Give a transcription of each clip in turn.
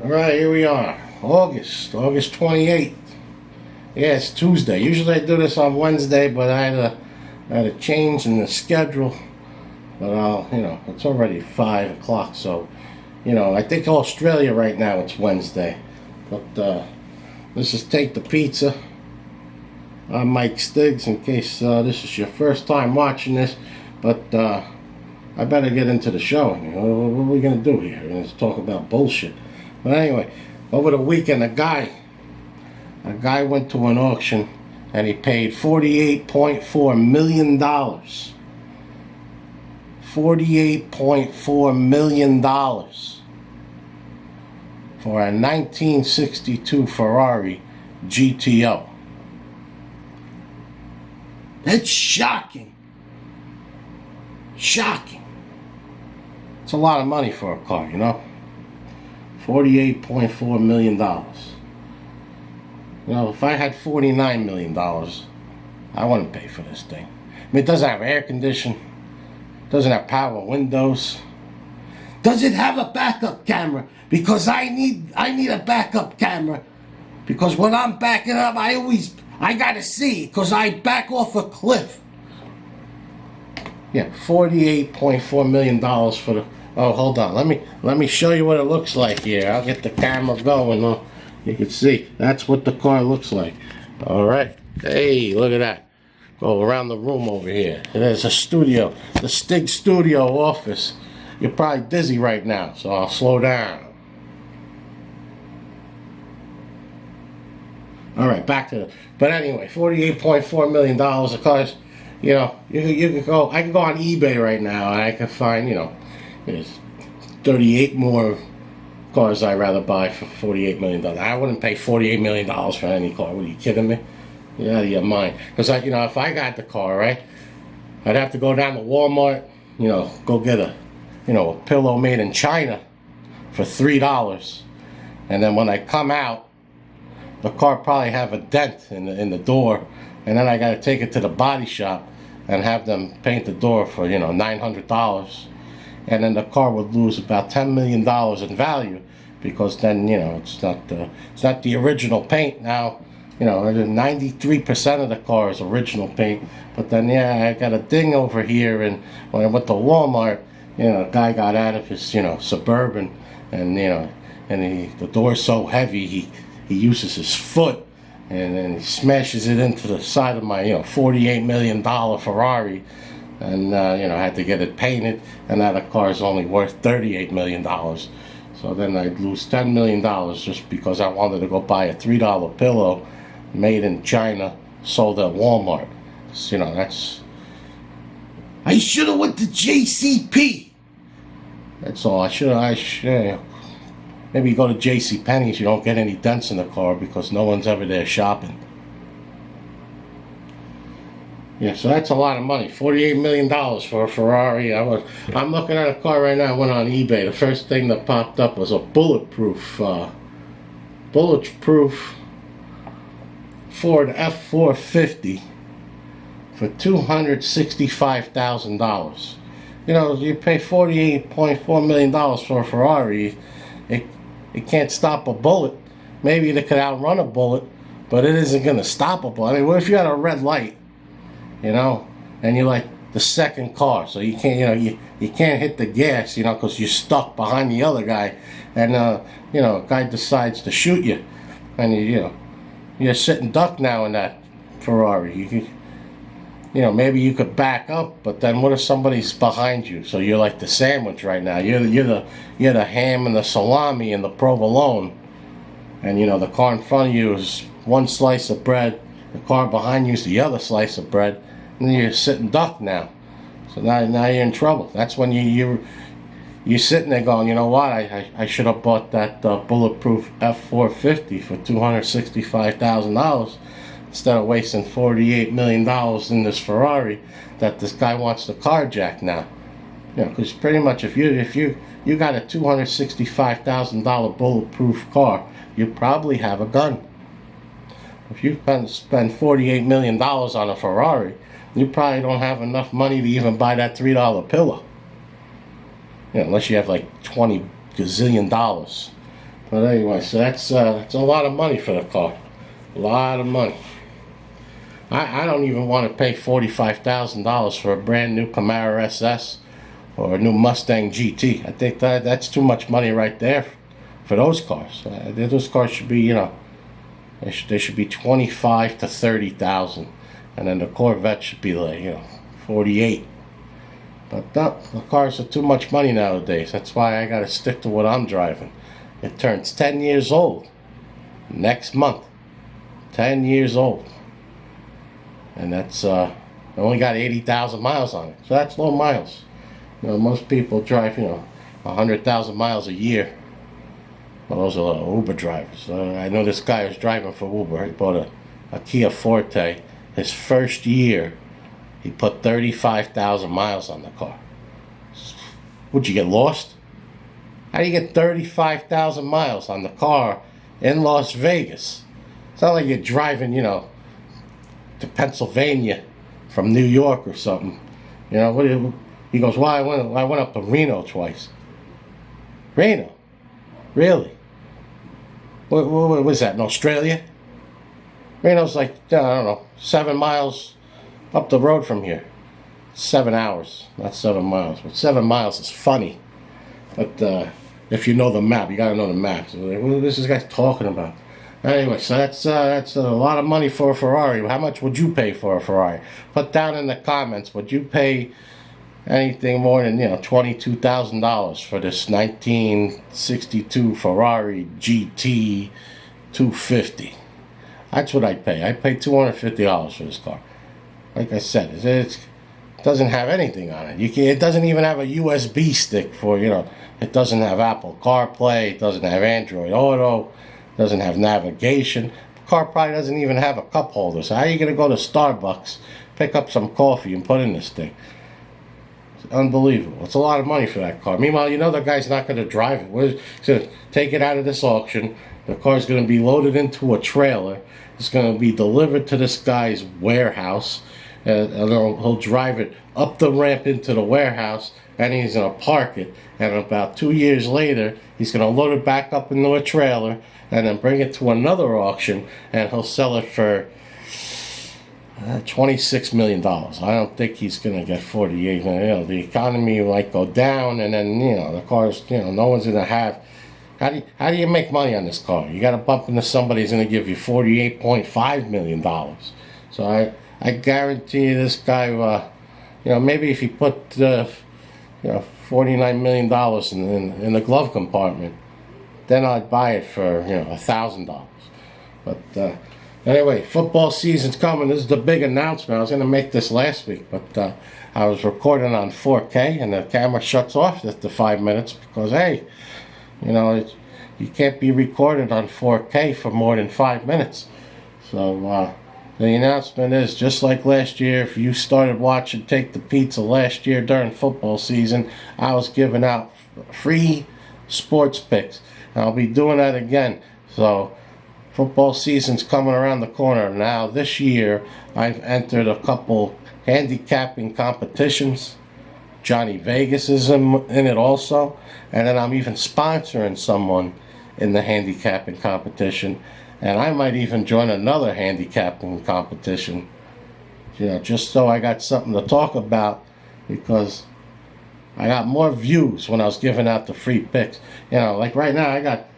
Alright, here we are. August 28th. Yeah, it's Tuesday. Usually I do this on Wednesday, but I had a change in the schedule. But it's already 5 o'clock, so, I think Australia right now it's Wednesday. But let's just take the pizza. I'm Mike Stigs, in case this is your first time watching this. But I better get into the show. What are we going to do here? We're going to talk about bullshit. But anyway, over the weekend, a guy went to an auction and he paid $48.4 million. $48.4 million for a 1962 Ferrari GTO. That's shocking. Shocking. It's a lot of money for a car, $48.4 million. If I had $49 million, I wouldn't pay for this thing. I mean, it doesn't have air conditioning, doesn't have power windows. Does it have a backup camera? Because I need a backup camera. Because when I'm backing up, I gotta see, because I back off a cliff. Yeah, $48.4 million for the. Oh, hold on. Let me show you what it looks like here. I'll get the camera going. You can see that's what the car looks like. All right. Hey, look at that. Go around the room over here. There's a studio, the Stigs studio office. You're probably dizzy right now, so I'll slow down. All right, back to the. But anyway, $48.4 million. The car's, you can go. I can go on eBay right now and I can find, there's 38 more cars I'd rather buy for $48 million. I wouldn't pay $48 million for any car. What, are you kidding me? You're out of your mind. Because if I got the car, right, I'd have to go down to Walmart, go get a pillow made in China for $3. And then when I come out, the car probably have a dent in the door, and then I got to take it to the body shop and have them paint the door for $900. And then the car would lose about $10 million in value, because then it's not the original paint now. 93% of the car is original paint. But then I got a ding over here, and when I went to Walmart, a guy got out of his Suburban, and the door's so heavy he uses his foot and then he smashes it into the side of my $48 million Ferrari. And I had to get it painted, and now the car is only worth $38 million. So then I'd lose $10 million just because I wanted to go buy a $3 pillow made in China, sold at Walmart. That's. I should have went to JCP. That's all. I should. Maybe you go to JCPenney's, you don't get any dents in the car because no one's ever there shopping. Yeah, so that's a lot of money. $48 million for a Ferrari. I'm looking at a car right now. I went on eBay. The first thing that popped up was a bulletproof Ford F450 for $265,000. You pay $48.4 million for a Ferrari. It can't stop a bullet. Maybe it could outrun a bullet, but it isn't going to stop a bullet. I mean, what if you had a red light? And you're like the second car, so you can't, you can't hit the gas, because you're stuck behind the other guy, and a guy decides to shoot you, and you're sitting duck now in that Ferrari. Maybe you could back up, but then what if somebody's behind you? So you're like the sandwich right now. You're the ham and the salami and the provolone, and the car in front of you is one slice of bread. The car behind you is the other slice of bread. And you're sitting duck now. So now you're in trouble. That's when you're sitting there going, you know what, I should have bought that bulletproof F450 for $265,000 instead of wasting $48 million in this Ferrari that this guy wants to carjack now. Because pretty much if you got a $265,000 bulletproof car, you probably have a gun. If you spend $48 million on a Ferrari, you probably don't have enough money to even buy that $3 pillow. Unless you have like $20 gazillion. But anyway, so that's a lot of money for the car. A lot of money. I don't even want to pay $45,000 for a brand new Camaro SS or a new Mustang GT. I think that's too much money right there for those cars. Those cars should be, they should be 25 to 30,000, and then the Corvette should be like 48. But no, the cars are too much money nowadays. That's why I got to stick to what I'm driving. It turns 10 years old next month. 10 years old. And that's I only got 80,000 miles on it. So that's low miles. Most people drive 100,000 miles a year. Well, those are a lot of Uber drivers. I know this guy was driving for Uber. He bought a Kia Forte. His first year, he put 35,000 miles on the car. Would you get lost? How do you get 35,000 miles on the car in Las Vegas? It's not like you're driving, to Pennsylvania from New York or something. He goes, well, I went up to Reno twice. Reno? Really? What was that, in Australia? Reno's like, I don't know, 7 miles up the road from here. 7 hours, not 7 miles. But 7 miles is funny. But if you know the map, you gotta know the map. So what is this guy talking about? Anyway, so that's a lot of money for a Ferrari. How much would you pay for a Ferrari? Put down in the comments, would you pay anything more than $22,000 for this 1962 Ferrari GT 250? That's what I'd pay. I'd pay $250 for this car. Like I said, it doesn't have anything on it. It doesn't even have a USB stick for, it doesn't have Apple CarPlay, it doesn't have Android Auto, it doesn't have navigation. The car probably doesn't even have a cup holder. So how are you going to go to Starbucks, pick up some coffee and put in this thing? It's unbelievable. It's a lot of money for that car. Meanwhile, the guy's not going to drive it. He's going to take it out of this auction. The car's going to be loaded into a trailer. It's going to be delivered to this guy's warehouse. And he'll drive it up the ramp into the warehouse, and he's going to park it. And about 2 years later, he's going to load it back up into a trailer and then bring it to another auction, and he'll sell it for $26 million. I don't think he's going to get 48 million. The economy might go down, and then the cars, no one's going to have. How do you make money on this car? You got to bump into somebody who's going to give you $48.5 million. So I guarantee you this guy, maybe if he put $49 million in the glove compartment, then I'd buy it for $1,000. But anyway, football season's coming. This is the big announcement. I was going to make this last week, but I was recording on 4K, and the camera shuts off after 5 minutes because, hey, you can't be recorded on 4K for more than 5 minutes. So the announcement is, just like last year, if you started watching Take the Pizza last year during football season, I was giving out free sports picks. I'll be doing that again. So football season's coming around the corner. Now this year I've entered a couple handicapping competitions. Johnny Vegas is in it also, and then I'm even sponsoring someone in the handicapping competition, and I might even join another handicapping competition, just so I got something to talk about, because I got more views when I was giving out the free picks. Like right now I got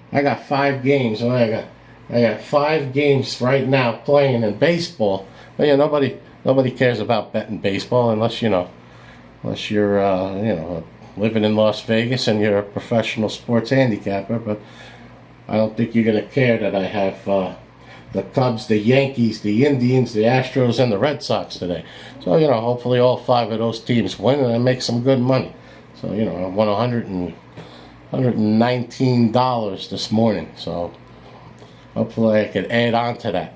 5 games, and I got 5 games right now playing in baseball. But nobody cares about betting baseball unless you're living in Las Vegas and you're a professional sports handicapper. But I don't think you're going to care that I have the Cubs, the Yankees, the Indians, the Astros, and the Red Sox today. So, hopefully all 5 of those teams win and I make some good money. So, I won $119 this morning. So hopefully I can add on to that.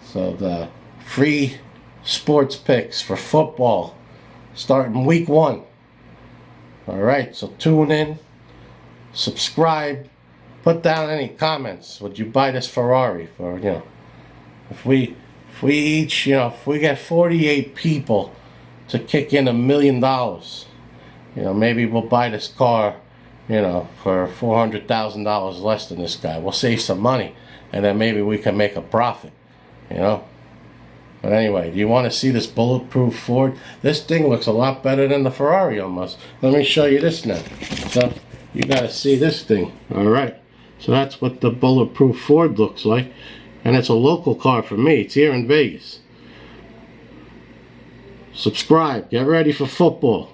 So the free sports picks for football starting week 1. Alright, so tune in, subscribe, put down any comments. Would you buy this Ferrari for, if we each, if we get 48 people to kick in $1 million, maybe we'll buy this car you know, for $400,000 less than this guy. We'll save some money, and then maybe we can make a profit, you know. But anyway, do you want to see this bulletproof Ford? This thing looks a lot better than the Ferrari almost. Let me show you this now. So you got to see this thing. All right. So that's what the bulletproof Ford looks like. And it's a local car for me. It's here in Vegas. Subscribe. Get ready for football.